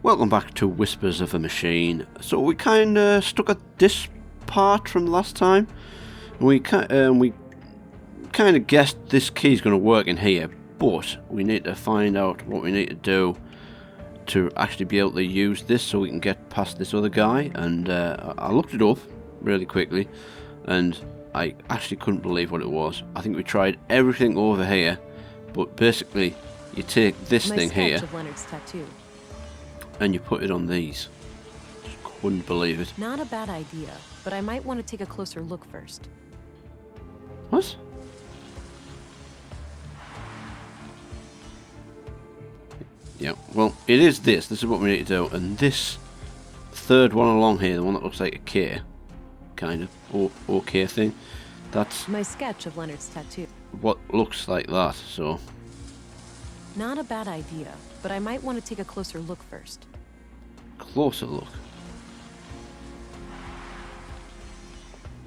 Welcome back to Whispers of a Machine. So we kind of stuck at this part from last time. We kind of guessed this key is going to work in here, but we need to find out what we need to do to actually be able to use this so we can get past this other guy. And I looked it up really quickly, and I actually couldn't believe what it was. I think we tried everything over here, but basically you take this thing here of Leonard's tattoo. And you put it on these. Just couldn't believe it. Not a bad idea, but I might want to take a closer look first. What? Yeah, well, it is this. This is what we need to do. And this third one along here, the one that looks like a K, kind of, or OK thing, that's my sketch of Leonard's tattoo. What looks like that, so. Not a bad idea, but I might want to take a closer look first. Closer look?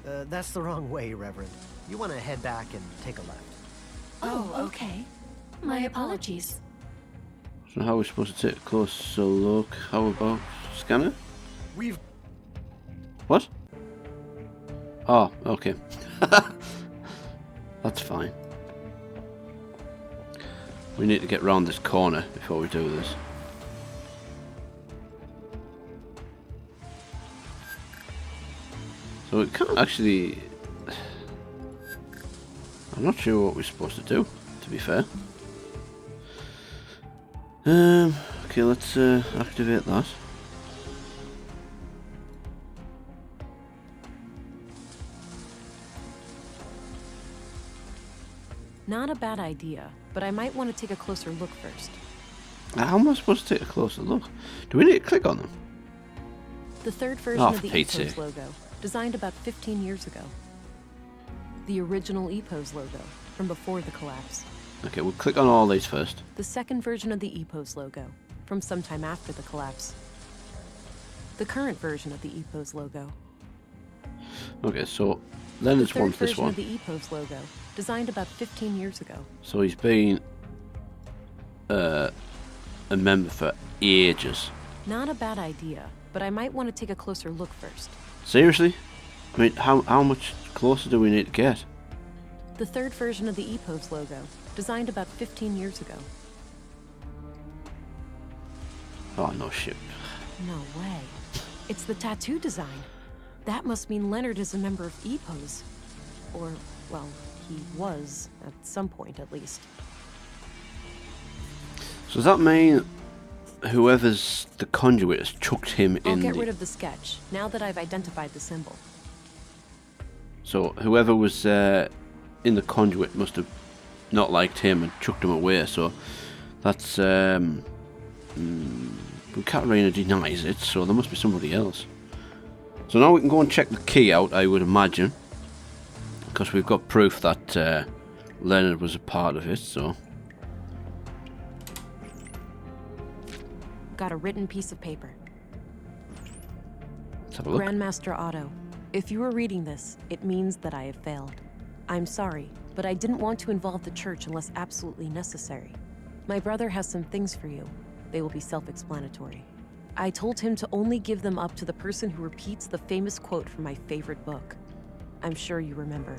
That's the wrong way, Reverend. You want to head back and take a left. Oh, okay. My apologies. So how are we supposed to take a closer look? How about scanner? We've... What? Oh, okay. That's fine. We need to get round this corner before we do this. So it can't actually... I'm not sure what we're supposed to do, to be fair. Okay, let's activate that. Not a bad idea, but I might want to take a closer look first. How am I supposed to take a closer look? Do we need to click on them? The third version of the EPOS logo, designed about 15 years ago. The original EPOS logo, from before the collapse. Okay, we'll click on all these first. The second version of the EPOS logo, from sometime after the collapse. The current version of the EPOS logo. Okay, so then it's one. This one. The third version of the EPOS logo, designed about 15 years ago. So he's been a member for ages. Not a bad idea, but I might want to take a closer look first. Seriously? I mean, how much closer do we need to get? The third version of the EPOS logo, designed about 15 years ago. Oh, no shit. No way. It's the tattoo design. That must mean Leonard is a member of EPOS. Or, well, he was, at some point at least. So does that mean whoever's the conduit has chucked him in? I'll get rid of the sketch, now that I've identified the symbol. So whoever was in the conduit must have not liked him and chucked him away, so that's... Katarina denies it, so there must be somebody else. So now we can go and check the key out, I would imagine. Because we've got proof that Leonard was a part of it, so... Got a written piece of paper. Let's have a look. Grandmaster Otto, if you are reading this, it means that I have failed. I'm sorry, but I didn't want to involve the church unless absolutely necessary. My brother has some things for you. They will be self-explanatory. I told him to only give them up to the person who repeats the famous quote from my favorite book. I'm sure you remember.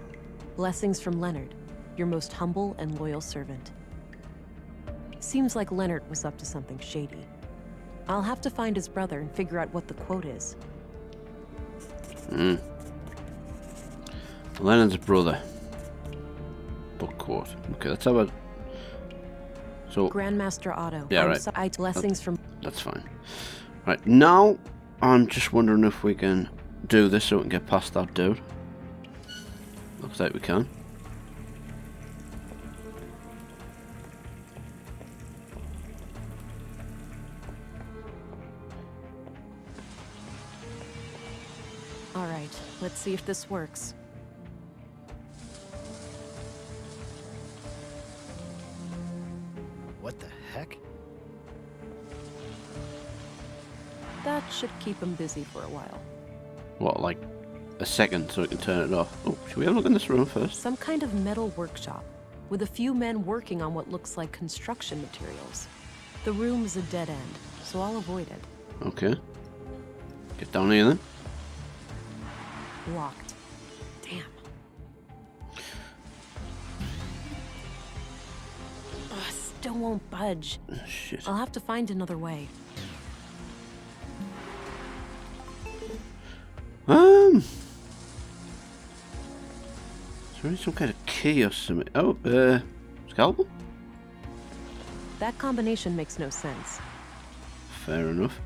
Blessings from Leonard, your most humble and loyal servant. Seems like Leonard was up to something shady. I'll have to find his brother and figure out what the quote is. Leonard's brother. Book quote. Okay, let's have a... So... Grandmaster Otto. Yeah, right. Blessings from... That's fine. Right, now I'm just wondering if we can do this so we can get past that dude. Looks like we can. Alright, let's see if this works. What the heck? That should keep him busy for a while. What, like a second so we can turn it off? Oh, should we have a look in this room first? Some kind of metal workshop, with a few men working on what looks like construction materials. The room is a dead end, so I'll avoid it. Okay. Get down here then. Locked. Damn. Ugh, still won't budge. Oh, shit. I'll have to find another way. Is there some kind of key or something? Oh, scalpel? That combination makes no sense. Fair enough.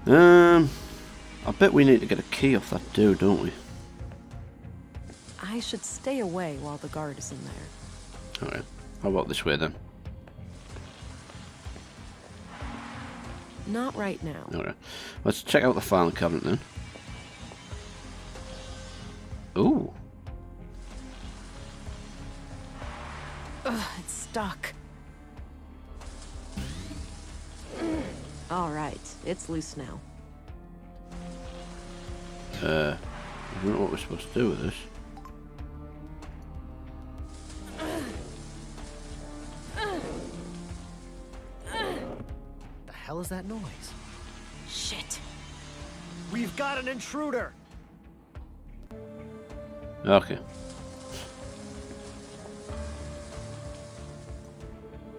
I bet we need to get a key off that dude, don't we? I should stay away while the guard is in there. Alright. How about this way then? Not right now. Alright. Let's check out the filing cabinet then. Ooh. Ugh, it's stuck. All right, it's loose now. I don't know what we're supposed to do with this. The hell is that noise? Shit. We've got an intruder! Okay.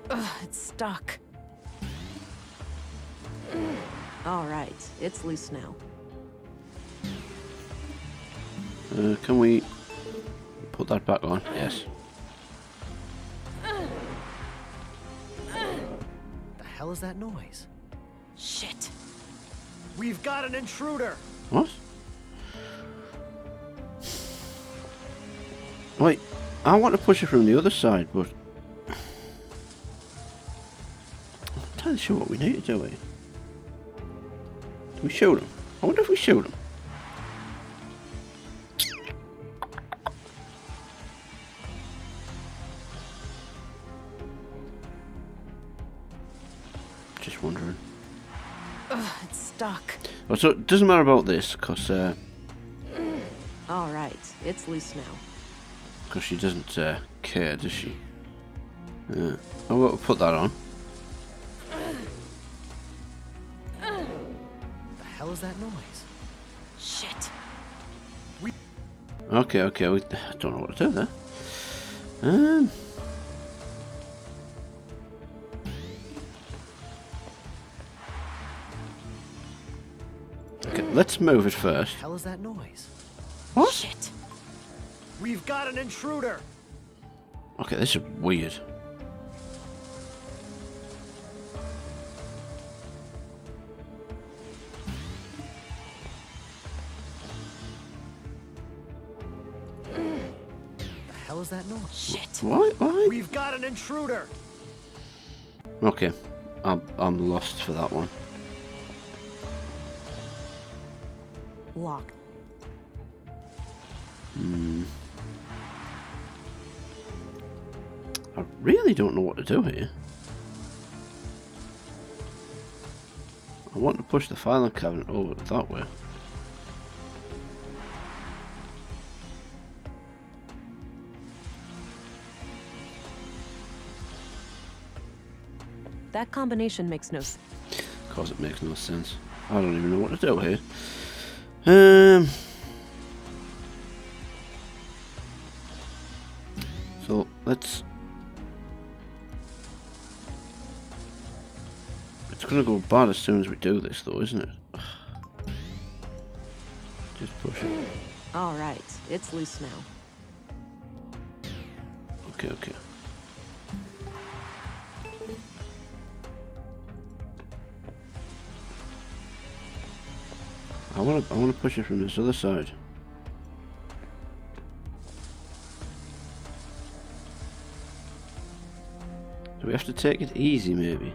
Ugh, it's stuck. All right, it's loose now. Can we put that back on? Yes. The hell is that noise? Shit. We've got an intruder! What? Wait, I want to push it from the other side, but I'm not entirely sure what we need to do here. Do we shoot him? I wonder if we shoot him. Just wondering. Ugh, it's stuck. Oh, so it doesn't matter about this, because All right, it's loose now. she doesn't care, does she? I will put that on. The hell is that noise? Shit. Okay, I don't know what to do there. Okay, let's move it first. The hell is that noise? What? Shit. We've got an intruder! Okay, this is weird. The hell is that noise? Shit. Why? We've got an intruder! Okay, I'm lost for that one. Locked. I really don't know what to do here. I want to push the filing cabinet over that way. That combination makes no sense. Of course it makes no sense. I don't even know what to do here. So let's... It's gonna go bad as soon as we do this though, isn't it? Just push it. All right, it's loose now. Okay. I wanna push it from this other side. Do we have to take it easy, maybe?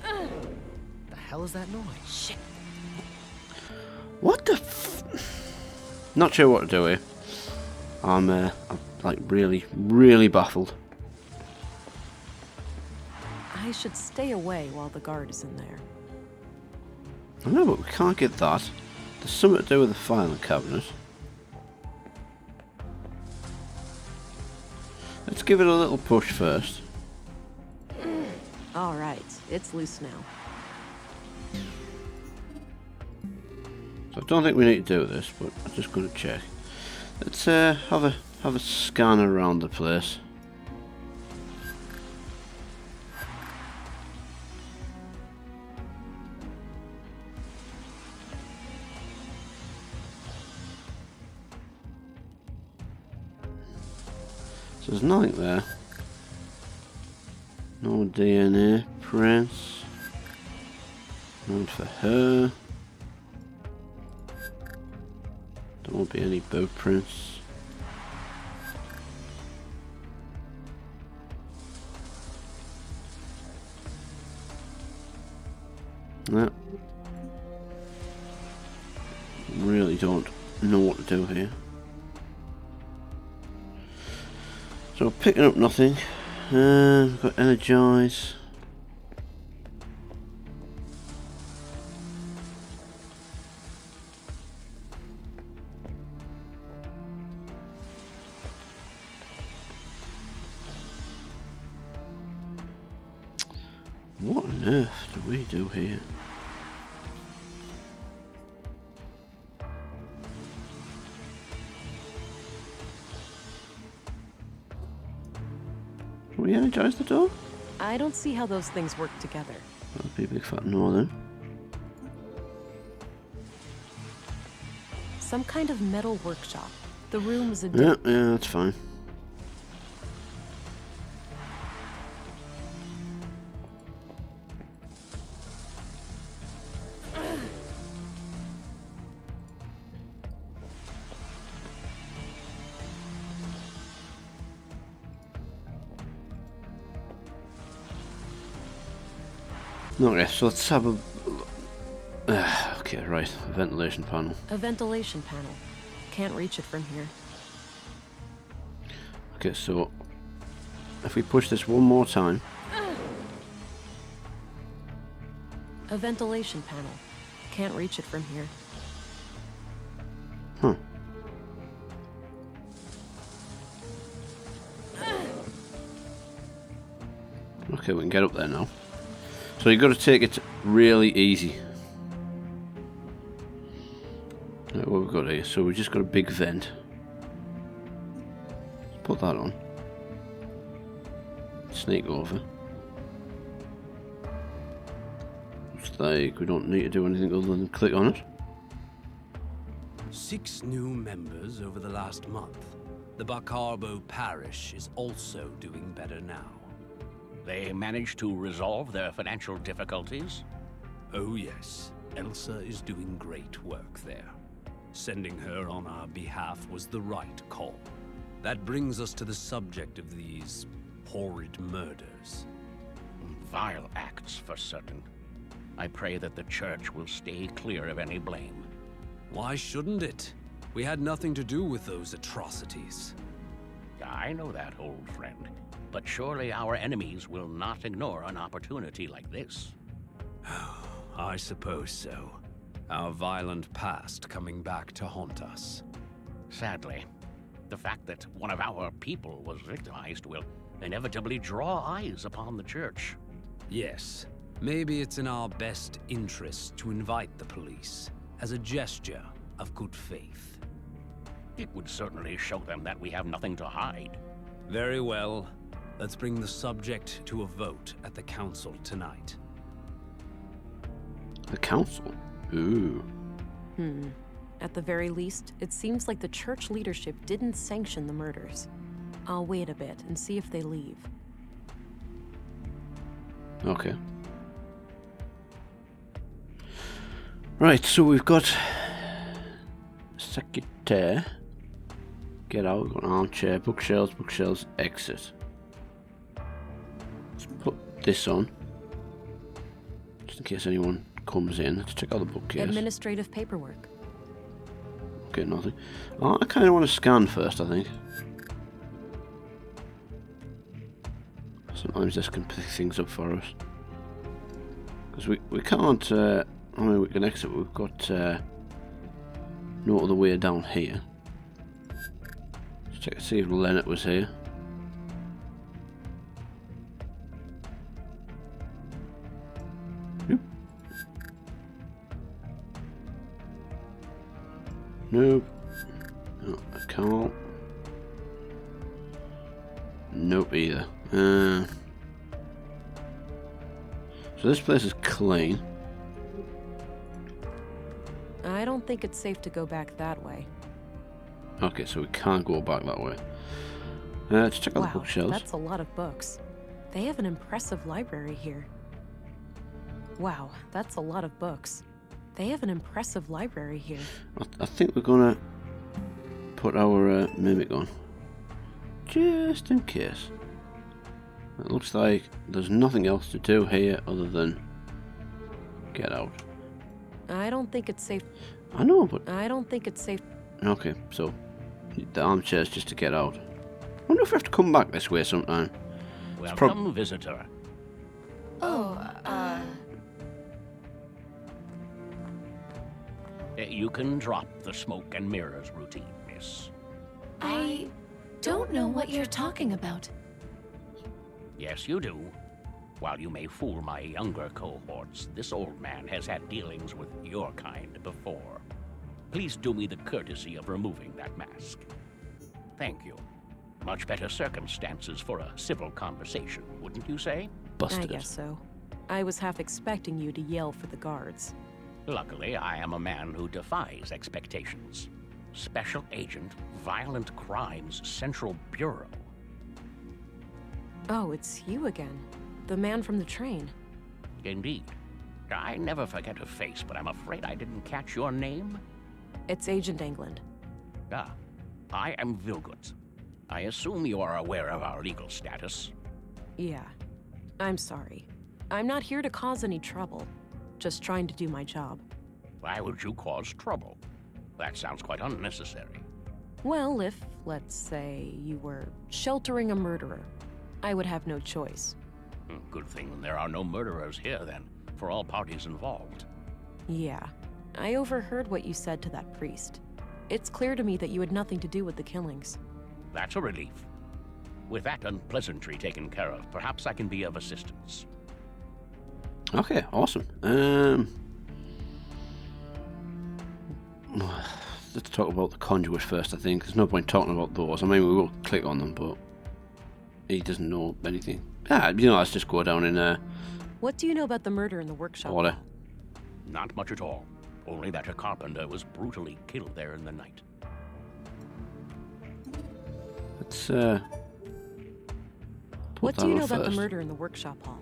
The hell is that noise? Shit. What the Not sure what to do here. I'm like really baffled. I should stay away while the guard is in there. I know, but we can't get that. There's something to do with the filing cabinet. Let's give it a little push first. All right, it's loose now. So I don't think we need to do this, but I'm just going to check. Let's have a scan around the place. So there's nothing there. No DNA prints. None for her. There won't be any boot prints. No. Really don't know what to do here. So picking up nothing. We've got energize. What on earth do we do here? Can we energize the door? I don't see how those things work together. That'll be a big fat no then. Some kind of metal workshop. The room is a Yeah, that's fine. Okay, so let's have a... okay, right. Ventilation panel. A ventilation panel. Can't reach it from here. Okay, so... if we push this one more time... A ventilation panel. Can't reach it from here. Huh. Okay, we can get up there now. So you've got to take it really easy. Right, what we've got here, so we've just got a big vent. Let's put that on. Sneak over. Looks like we don't need to do anything other than click on it. 6 new members over the last month. The Bacarbo parish is also doing better now. They managed to resolve their financial difficulties? Oh yes, Elsa is doing great work there. Sending her on our behalf was the right call. That brings us to the subject of these horrid murders. Vile acts, for certain. I pray that the church will stay clear of any blame. Why shouldn't it? We had nothing to do with those atrocities. I know that, old friend. But surely our enemies will not ignore an opportunity like this. I suppose so. Our violent past coming back to haunt us. Sadly, the fact that one of our people was victimized will inevitably draw eyes upon the church. Yes, maybe it's in our best interest to invite the police as a gesture of good faith. It would certainly show them that we have nothing to hide. Very well. Let's bring the subject to a vote at the council tonight. The council? Ooh. At the very least, it seems like the church leadership didn't sanction the murders. I'll wait a bit and see if they leave. Okay. Right, so we've got... secretary. Get out, we've got an armchair, bookshelves, exit. Let's put this on. Just in case anyone comes in. Let's check out the bookcase. Administrative paperwork. Okay, nothing. Oh, I kind of want to scan first, I think. Sometimes this can pick things up for us. Because we can't... I mean, we can exit, we've got no other way down here. Let's check to see if Leonard was here. Nope. Nope. No, I can't. Nope either. So this place is clean. I don't think it's safe to go back that way. Okay, so we can't go back that way. Let's check out the Wow, bookshelves. that's a lot of books. They have an impressive library here. Wow, that's a lot of books. They have an impressive library here. I think we're gonna put our mimic on. Just in case. It looks like there's nothing else to do here other than get out. I don't think it's safe. I know, but... I don't think it's safe. Okay, so the armchair's just to get out. I wonder if we have to come back this way sometime. Welcome, visitor. You can drop the smoke and mirrors routine, miss. I don't know what you're talking about. Yes, you do. While you may fool my younger cohorts, this old man has had dealings with your kind before. Please do me the courtesy of removing that mask. Thank you. Much better circumstances for a civil conversation, wouldn't you say? Busted. I guess so. I was half expecting you to yell for the guards. Luckily, I am a man who defies expectations. Special Agent, Violent Crimes Central Bureau. Oh, it's you again. The man from the train. Indeed. I never forget a face, but I'm afraid I didn't catch your name. It's Agent England. Ah, I am Vilgut. I assume you are aware of our legal status. Yeah. I'm sorry. I'm not here to cause any trouble. Just trying to do my job. Why would you cause trouble? That sounds quite unnecessary. Well, if, let's say, you were sheltering a murderer, I would have no choice. Good thing there are no murderers here, then, for all parties involved. Yeah. I overheard what you said to that priest. It's clear to me that you had nothing to do with the killings. That's a relief. With that unpleasantry taken care of, perhaps I can be of assistance. Okay, awesome. Let's talk about the conduit first, I think. There's no point talking about those. I mean, we will click on them, but he doesn't know anything. Yeah, let's just go down in What do you know about the murder in the workshop? order. Not much at all. Only that a carpenter was brutally killed there in the night. Let's What do you know about the first. murder in the workshop hall?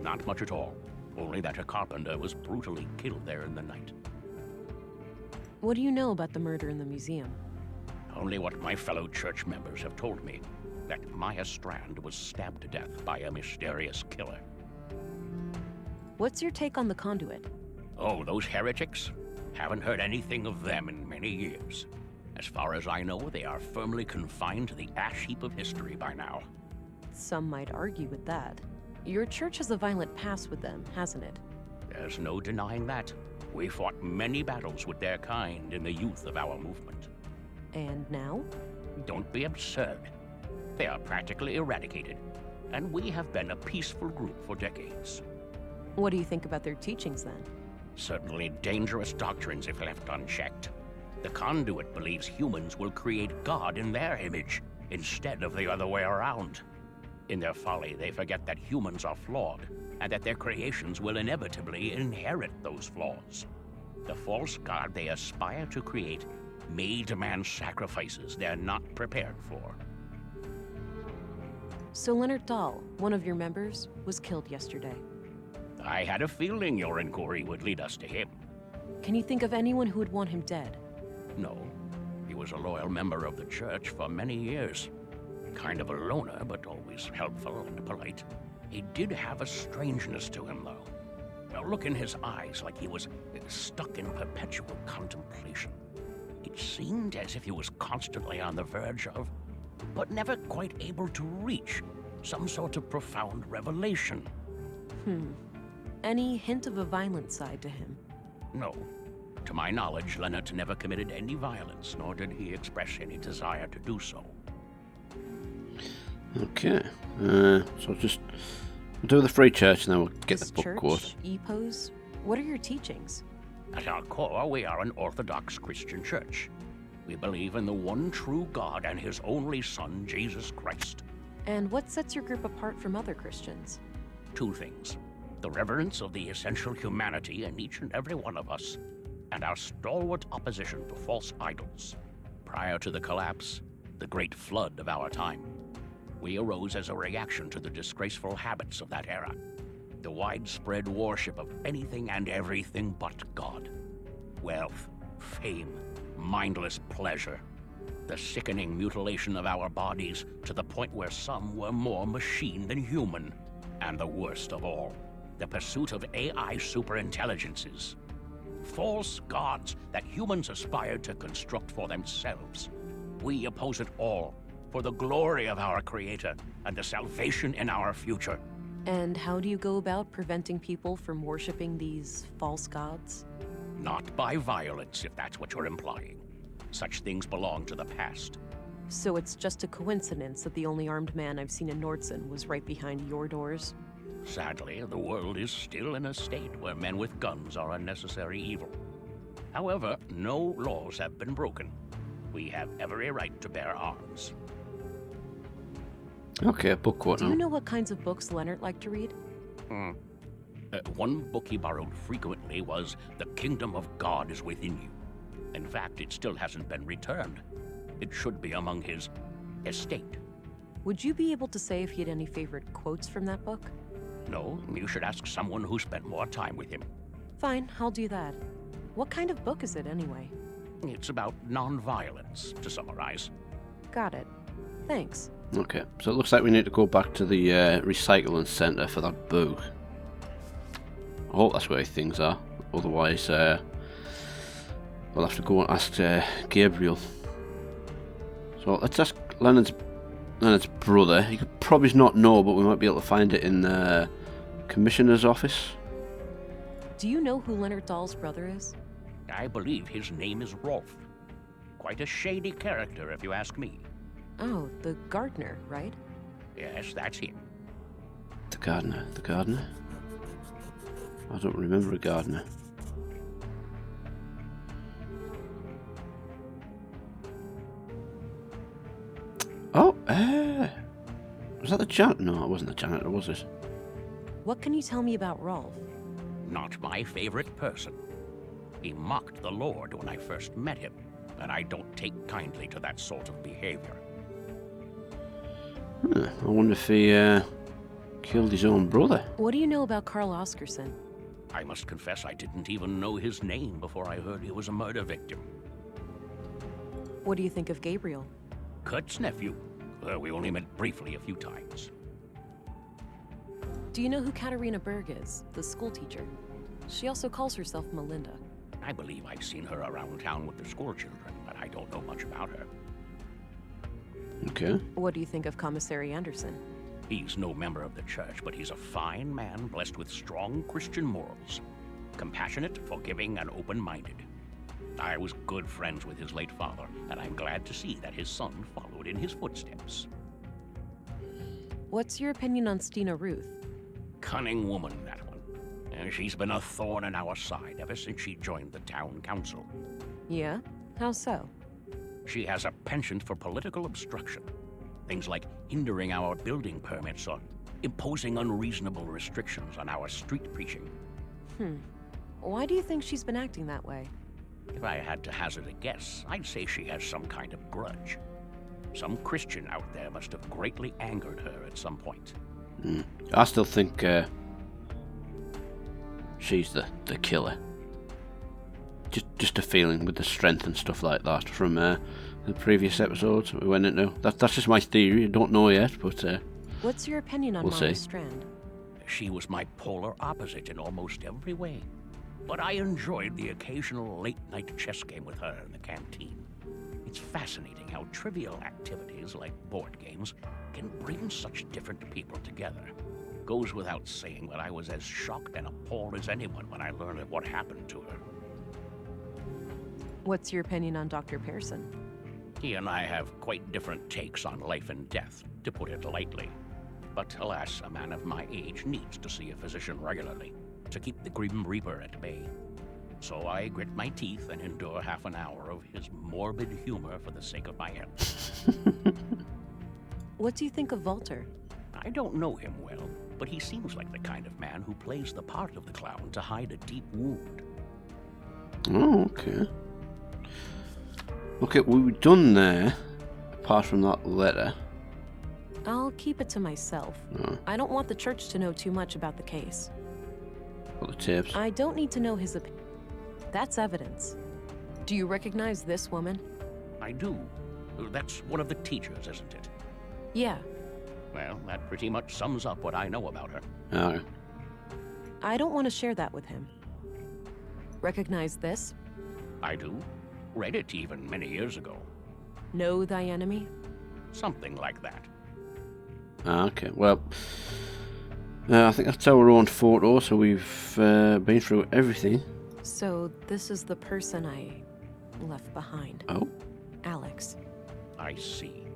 Not much at all. Only that a carpenter was brutally killed there in the night. What do you know about the murder in the museum? Only what my fellow church members have told me. That Maya Strand was stabbed to death by a mysterious killer. What's your take on the conduit? Oh, those heretics? Haven't heard anything of them in many years. As far as I know, they are firmly confined to the ash heap of history by now. Some might argue with that. Your church has a violent past with them, hasn't it? There's no denying that. We fought many battles with their kind in the youth of our movement. And now? Don't be absurd. They are practically eradicated, and we have been a peaceful group for decades. What do you think about their teachings then? Certainly dangerous doctrines if left unchecked. The conduit believes humans will create God in their image, instead of the other way around. In their folly, they forget that humans are flawed, and that their creations will inevitably inherit those flaws. The false God they aspire to create may demand sacrifices they're not prepared for. So Leonard Dahl, one of your members, was killed yesterday. I had a feeling your inquiry would lead us to him. Can you think of anyone who would want him dead? No, he was a loyal member of the church for many years. Kind of a loner, but always helpful and polite. He did have a strangeness to him, though. A look in his eyes like he was stuck in perpetual contemplation. It seemed as if he was constantly on the verge of, but never quite able to reach, some sort of profound revelation. Any hint of a violent side to him? No. To my knowledge, Leonard never committed any violence, nor did he express any desire to do so. Okay. So just we'll do the free church and then we'll get This the book church, quote. Epos, what are your teachings? At our core, we are an Orthodox Christian church. We believe in the one true God and his only Son, Jesus Christ. And what sets your group apart from other Christians? Two things: the reverence of the essential humanity in each and every one of us, and our stalwart opposition to false idols. Prior to the collapse, the great flood of our time, we arose as a reaction to the disgraceful habits of that era. The widespread worship of anything and everything but God. Wealth, fame, mindless pleasure. The sickening mutilation of our bodies to the point where some were more machine than human. And the worst of all, the pursuit of AI superintelligences. False gods that humans aspired to construct for themselves. We oppose it all for the glory of our Creator and the salvation in our future. And how do you go about preventing people from worshipping these false gods? Not by violence, if that's what you're implying. Such things belong to the past. So it's just a coincidence that the only armed man I've seen in Nordson was right behind your doors? Sadly, the world is still in a state where men with guns are a necessary evil. However, no laws have been broken. We have every right to bear arms. Okay, book quote Do you now. know what kinds of books Leonard liked to read? One book he borrowed frequently was The Kingdom of God is Within You. In fact, it still hasn't been returned. It should be among his estate. Would you be able to say if he had any favorite quotes from that book? No, you should ask someone who spent more time with him. Fine, I'll do that. What kind of book is it anyway? It's about non-violence, to summarize. Got it. Thanks. Okay, so it looks like we need to go back to the recycling centre for that book. I hope that's where things are. Otherwise, we'll have to go and ask Gabriel. So let's ask Leonard's brother. He could probably not know, but we might be able to find it in the commissioner's office. Do you know who Leonard Dahl's brother is? I believe his name is Rolf. Quite a shady character, if you ask me. Oh, the gardener, right? Yes, that's him. The gardener. I don't remember a gardener. Oh, was that the janitor? No, it wasn't the janitor, was it? What can you tell me about Rolf? Not my favorite person. He mocked the Lord when I first met him, and I don't take kindly to that sort of behavior. I wonder if he killed his own brother. What do you know about Carl Oscarson? I must confess I didn't even know his name before I heard he was a murder victim. What do you think of Gabriel? Kurt's nephew. We only met briefly a few times. Do you know who Katarina Berg is, the school teacher? She also calls herself Melinda. I believe I've seen her around town with the school children, but I don't know much about her. Okay. What do you think of Commissary Anderson? He's no member of the church, but he's a fine man blessed with strong Christian morals. Compassionate, forgiving, and open-minded. I was good friends with his late father, and I'm glad to see that his son followed in his footsteps. What's your opinion on Stina Ruth? Cunning woman, that one. And she's been a thorn in our side ever since she joined the town council. Yeah? How so? She has a penchant for political obstruction. Things like hindering our building permits or imposing unreasonable restrictions on our street preaching. Why do you think she's been acting that way? If I had to hazard a guess, I'd say she has some kind of grudge. Some Christian out there must have greatly angered her at some point. I still think she's the killer. Just a feeling with the strength and stuff like that from the previous episodes we went into. That's just my theory. I don't know yet, but What's your opinion on we'll Mara see. Strand? She was my polar opposite in almost every way. But I enjoyed the occasional late-night chess game with her in the canteen. It's fascinating how trivial activities like board games can bring such different people together. Goes without saying that I was as shocked and appalled as anyone when I learned of what happened to her. What's your opinion on Dr. Pearson? He and I have quite different takes on life and death, to put it lightly. But alas, a man of my age needs to see a physician regularly to keep the Grim Reaper at bay. So I grit my teeth and endure half an hour of his morbid humor for the sake of my health. What do you think of Walter? I don't know him well, but he seems like the kind of man who plays the part of the clown to hide a deep wound. Oh, okay. Okay, we were done there, apart from that letter. I'll keep it to myself. Oh. I don't want the church to know too much about the case. Got the tapes. I don't need to know his opinion. That's evidence. Do you recognize this woman? I do. That's one of the teachers, isn't it? Yeah. Well, that pretty much sums up what I know about her. Oh. I don't want to share that with him. Recognize this? I do. Read it even many years ago. Know thy enemy? Something like that. Okay, well, I think that's our own photo, so we've been through everything. So this is the person I left behind. Oh. Alex. I see.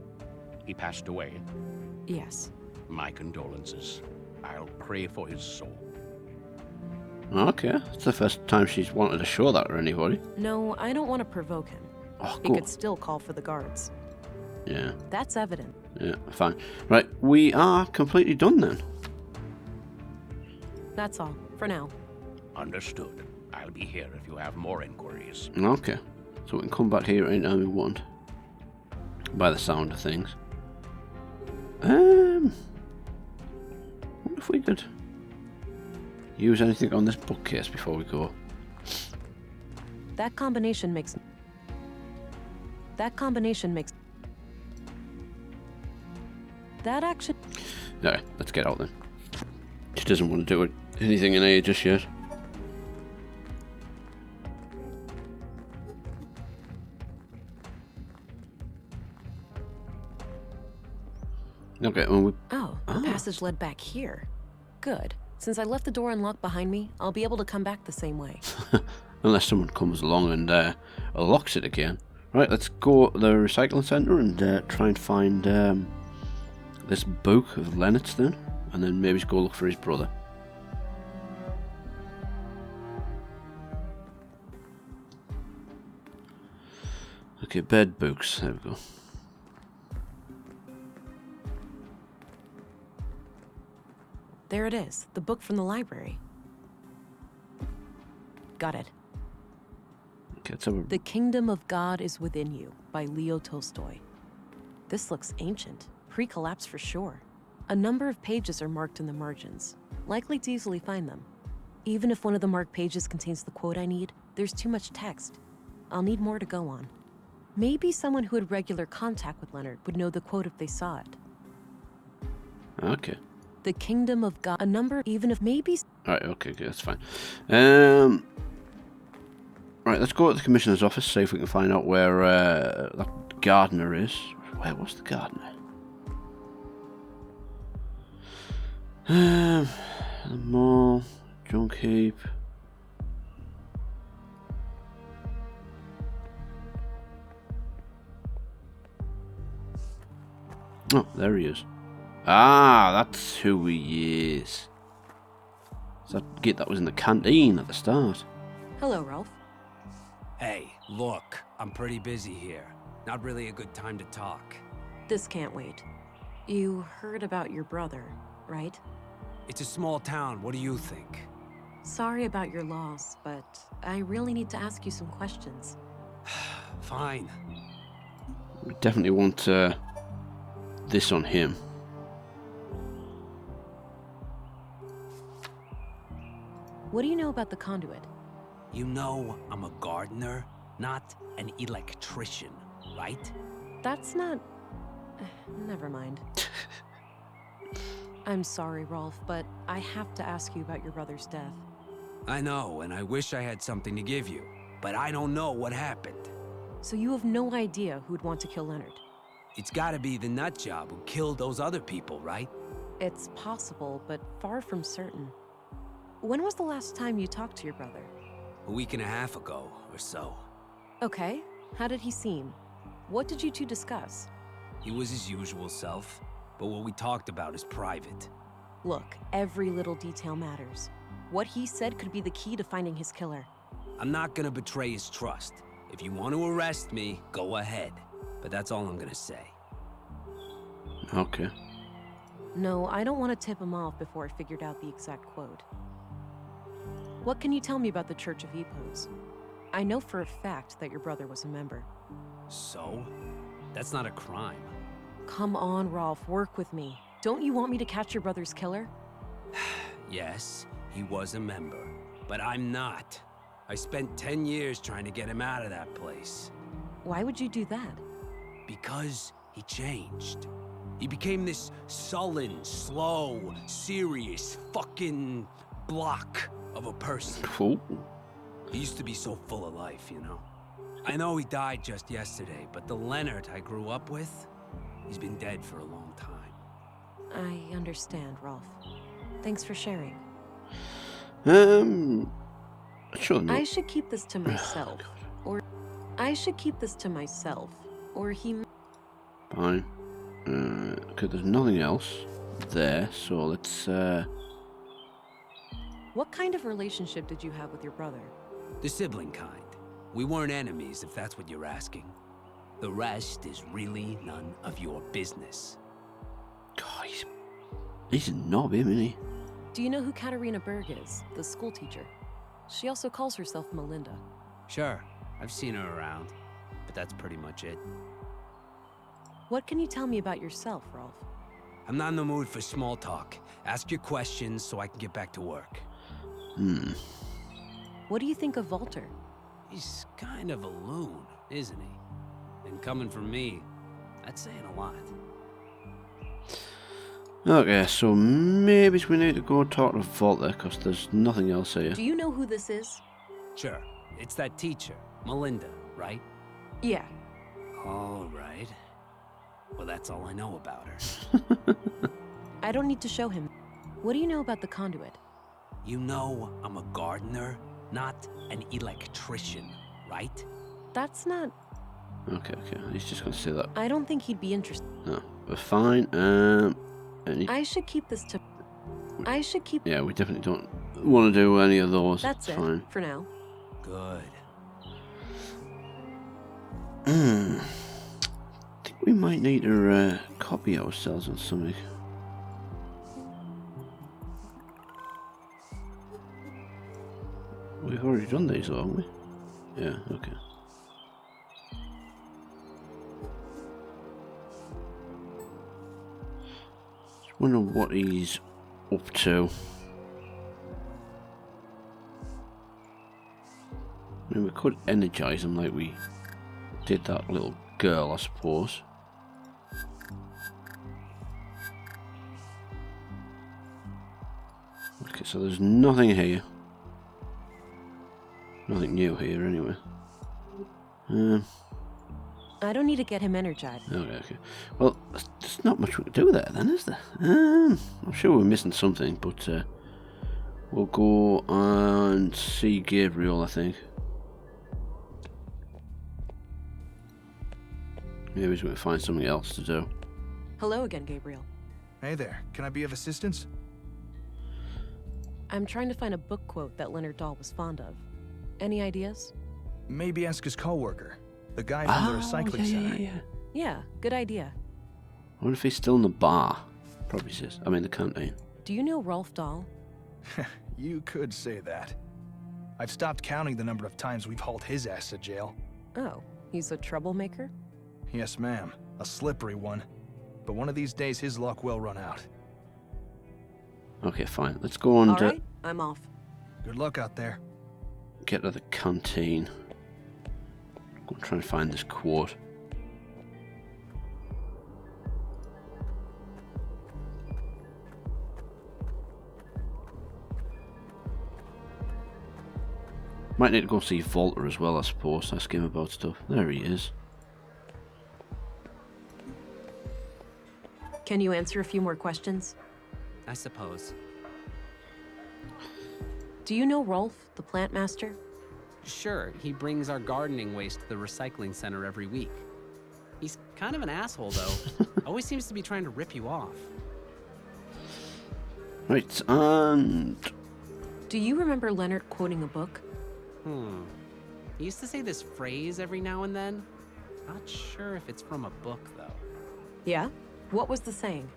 He passed away. Yes. My condolences. I'll pray for his soul. Okay, it's the first time she's wanted to show that to anybody. No, I don't want to provoke him. Oh, He cool. could still call for the guards. Yeah, That's evident. yeah, fine. Right, we are completely done then. That's all, for now. Understood. I'll be here if you have more inquiries. Okay, so we can come back here anytime we want. By the sound of things. Wonder if we could use anything on this bookcase before we go. That combination makes... That action... Okay, let's get out then. She doesn't want to do anything in here just yet. Okay, well, we... Oh, the passage led back here. Good. Since I left the door unlocked behind me, I'll be able to come back the same way. Unless someone comes along and locks it again. Right, let's go to the recycling centre and try and find this book of Leonard's then. And then maybe go look for his brother. Okay, bed books. There we go. There it is, the book from the library. Got it. Okay, let's have a... The Kingdom of God is Within You by Leo Tolstoy. This looks ancient, pre-collapse for sure. A number of pages are marked in the margins, likely to easily find them. Even if one of the marked pages contains the quote I need, there's too much text. I'll need more to go on. Maybe someone who had regular contact with Leonard would know the quote if they saw it. Okay. The Kingdom of God, a number, even if maybe... Alright, okay, that's fine. Right, let's go to the Commissioner's office, see if we can find out where that gardener is. Where was the gardener? The mall, junk heap. Oh, there he is. Ah, that's who he is. It's that git that was in the canteen at the start. Hello, Ralph. Hey, look, I'm pretty busy here. Not really a good time to talk. This can't wait. You heard about your brother, right? It's a small town, what do you think? Sorry about your loss, but I really need to ask you some questions. Fine. We definitely want this on him. What do you know about the conduit? You know I'm a gardener, not an electrician, right? That's not... Never mind. I'm sorry, Rolf, but I have to ask you about your brother's death. I know, and I wish I had something to give you, but I don't know what happened. So you have no idea who'd want to kill Leonard? It's gotta be the nutjob who killed those other people, right? It's possible, but far from certain. When was the last time you talked to your brother? A week and a half ago, or so. Okay, how did he seem? What did you two discuss? He was his usual self, but what we talked about is private. Look, every little detail matters. What he said could be the key to finding his killer. I'm not gonna betray his trust. If you want to arrest me, go ahead. But that's all I'm gonna say. Okay. No, I don't want to tip him off before I figured out the exact quote. What can you tell me about the Church of Epos? I know for a fact that your brother was a member. So? That's not a crime. Come on, Rolf, work with me. Don't you want me to catch your brother's killer? Yes, he was a member, but I'm not. I spent 10 years trying to get him out of that place. Why would you do that? Because he changed. He became this sullen, slow, serious, fucking block of a person. Cool. He used to be so full of life, you know? I know he died just yesterday, but the Leonard I grew up with, he's been dead for a long time. I understand, Rolf. Thanks for sharing. Sure. No. I should keep this to myself. Or I should keep this to myself. Or he... Fine. Okay, there's nothing else there, so let's, What kind of relationship did you have with your brother? The sibling kind. We weren't enemies, if that's what you're asking. The rest is really none of your business. God, he's a knob, isn't he? Do you know who Katarina Berg is, the school teacher? She also calls herself Melinda. Sure, I've seen her around, but that's pretty much it. What can you tell me about yourself, Rolf? I'm not in the mood for small talk. Ask your questions so I can get back to work. What do you think of Walter? He's kind of a loon, isn't he? And coming from me, that's saying a lot. Okay, so maybe we need to go talk to Volta, because there's nothing else here. Do you know who this is? Sure, it's that teacher, Melinda, right? Yeah. All right. Well, that's all I know about her. I don't need to show him. What do you know about the conduit? You know I'm a gardener, not an electrician, right? That's not... Okay, he's just going to say that. I don't think he'd be interested. No, we're fine. I should keep this to... I should keep... Yeah, we definitely don't want to do any of those. That's it, fine. for now. Good. I think we might need to copy ourselves on something. We've already done these, haven't we? Yeah, okay. Just wonder what he's up to. I mean, we could energize him like we did that little girl, I suppose. Okay, so there's nothing here. Nothing new here, anyway. I don't need to get him energized. Okay. Well, there's not much we can do there, then, is there? I'm sure we're missing something, but we'll go and see Gabriel, I think. Maybe we can find something else to do. Hello again, Gabriel. Hey there, can I be of assistance? I'm trying to find a book quote that Leonard Dahl was fond of. Any ideas? Maybe ask his co-worker, the guy from the recycling center. Yeah, good idea. I wonder if he's still in the bar. Probably is. I mean, the canteen. Do you know Rolf Dahl? You could say that. I've stopped counting the number of times we've hauled his ass to jail. Oh, he's a troublemaker? Yes, ma'am. A slippery one. But one of these days his luck will run out. Okay, fine. Let's go and Alright, I'm off. Good luck out there. get to the canteen. Go and try and find this quote. Might need to go see Volta as well, I suppose. Ask him about stuff. There he is. Can you answer a few more questions? I suppose. Do you know Rolf, the plant master? Sure, he brings our gardening waste to the recycling center every week. He's kind of an asshole, though. Always seems to be trying to rip you off. Right, and... Do you remember Leonard quoting a book? He used to say this phrase every now and then. Not sure if it's from a book, though. Yeah? What was the saying?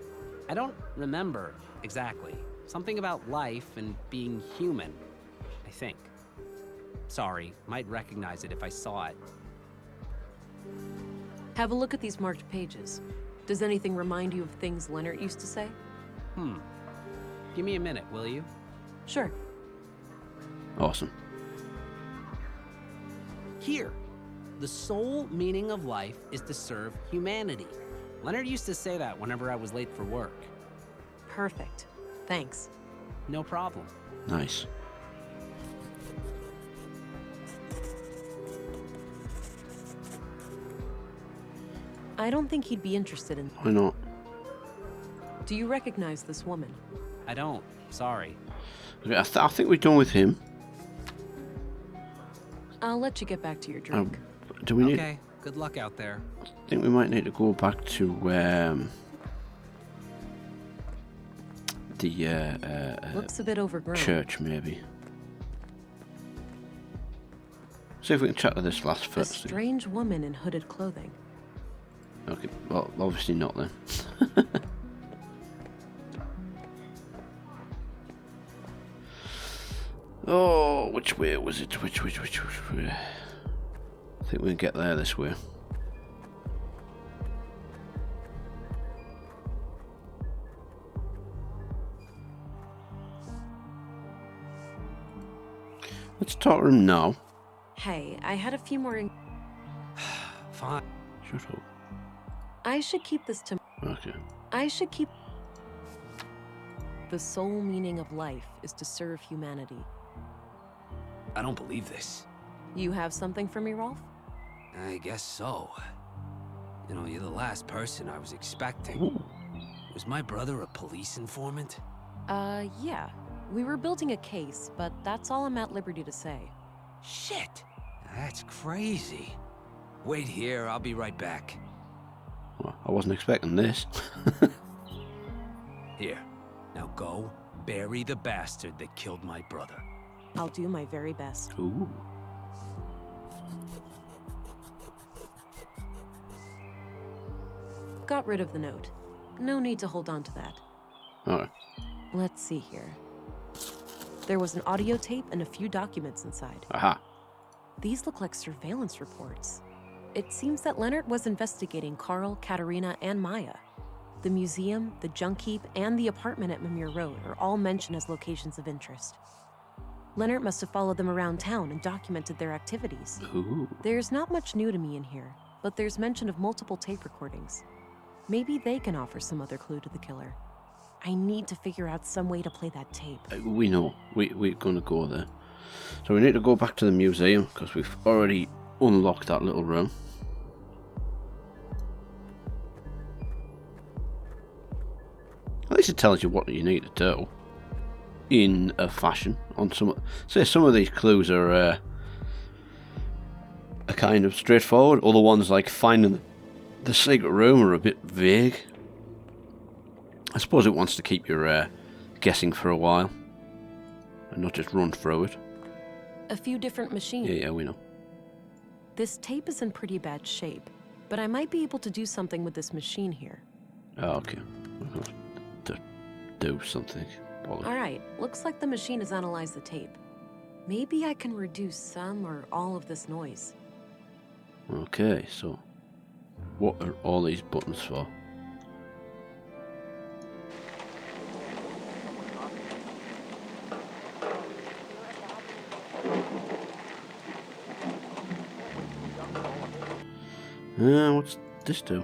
I don't remember exactly. Something about life and being human, I think. Sorry, might recognize it if I saw it. Have a look at these marked pages. Does anything remind you of things Leonard used to say? Give me a minute, will you? Sure. Awesome. Here. The sole meaning of life is to serve humanity. Leonard used to say that whenever I was late for work. Perfect. Thanks. No problem. Nice. I don't think he'd be interested in... Why not? Do you recognize this woman? I don't. Sorry. Okay, I think we're done with him. I'll let you get back to your drink. Do we need... Okay, good luck out there. I think we might need to go back to the Looks a bit overgrown. church, maybe. See if we can chat to this last A first. strange woman in hooded clothing. Okay, well, obviously not then. Oh, which way was it? Which way? I think we can get there this way. Let's talk to him now. Hey, I had a few more... Fine. Shut up. I should keep this to... Okay. I should keep... The sole meaning of life is to serve humanity. I don't believe this. You have something for me, Rolf? I guess so. You know, you're the last person I was expecting. Ooh. Was my brother a police informant? Yeah. We were building a case, but that's all I'm at liberty to say. Shit! That's crazy. Wait here, I'll be right back. Well, I wasn't expecting this. Here, now go, bury the bastard that killed my brother. I'll do my very best. Ooh. Got rid of the note. No need to hold on to that. Alright. Let's see here. There was an audio tape and a few documents inside. Aha. These look like surveillance reports. It seems that Leonard was investigating Carl, Katerina, and Maya. The museum, the junk heap, and the apartment at Mimir Road are all mentioned as locations of interest. Leonard must have followed them around town and documented their activities. Ooh. There's not much new to me in here, but there's mention of multiple tape recordings. Maybe they can offer some other clue to the killer. I need to figure out some way to play that tape. We know. We're going to go there. So we need to go back to the museum because we've already unlocked that little room. At least it tells you what you need to do in a fashion. On some, say some of these clues are kind of straightforward. Other ones, like finding the secret room, are a bit vague. I suppose it wants to keep you guessing for a while and not just run through it. A few different machines. Yeah, we know. This tape is in pretty bad shape, but I might be able to do something with this machine here. Oh, okay. We're going to do something. All right, looks like the machine has analyzed the tape. Maybe I can reduce some or all of this noise. Okay, so what are all these buttons for? What's this do?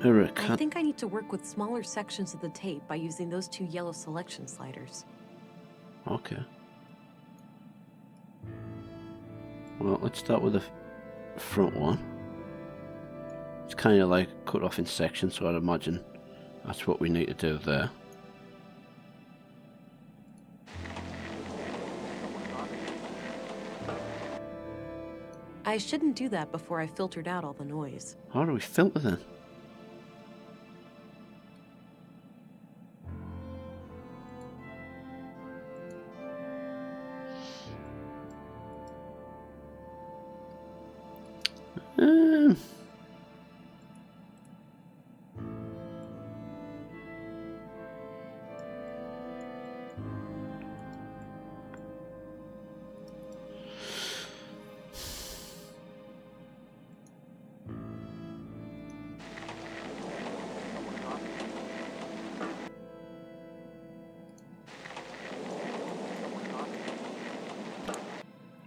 I think I need to work with smaller sections of the tape by using those two yellow selection sliders. Okay. Well, let's start with the front one. It's kind of like cut off in sections, so I'd imagine that's what we need to do there. I shouldn't do that before I filtered out all the noise. How do we filter then?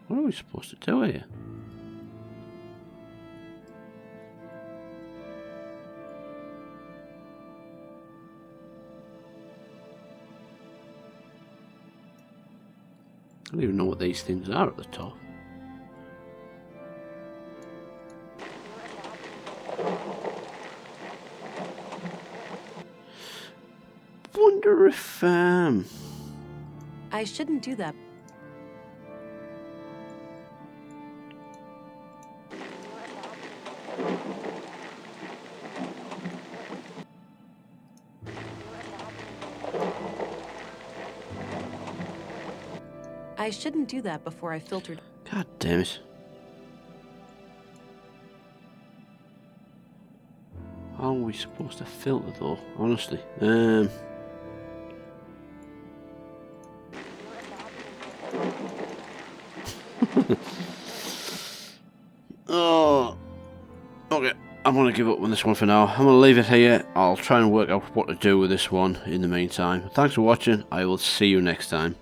What are we supposed to do here? I don't even know what these things are at the top. Wonder if I shouldn't do that. I shouldn't do that before I filtered. God damn it. How are we supposed to filter though, honestly? Oh, okay. I'm going to give up on this one for now. I'm going to leave it here. I'll try and work out what to do with this one in the meantime. Thanks for watching. I will see you next time.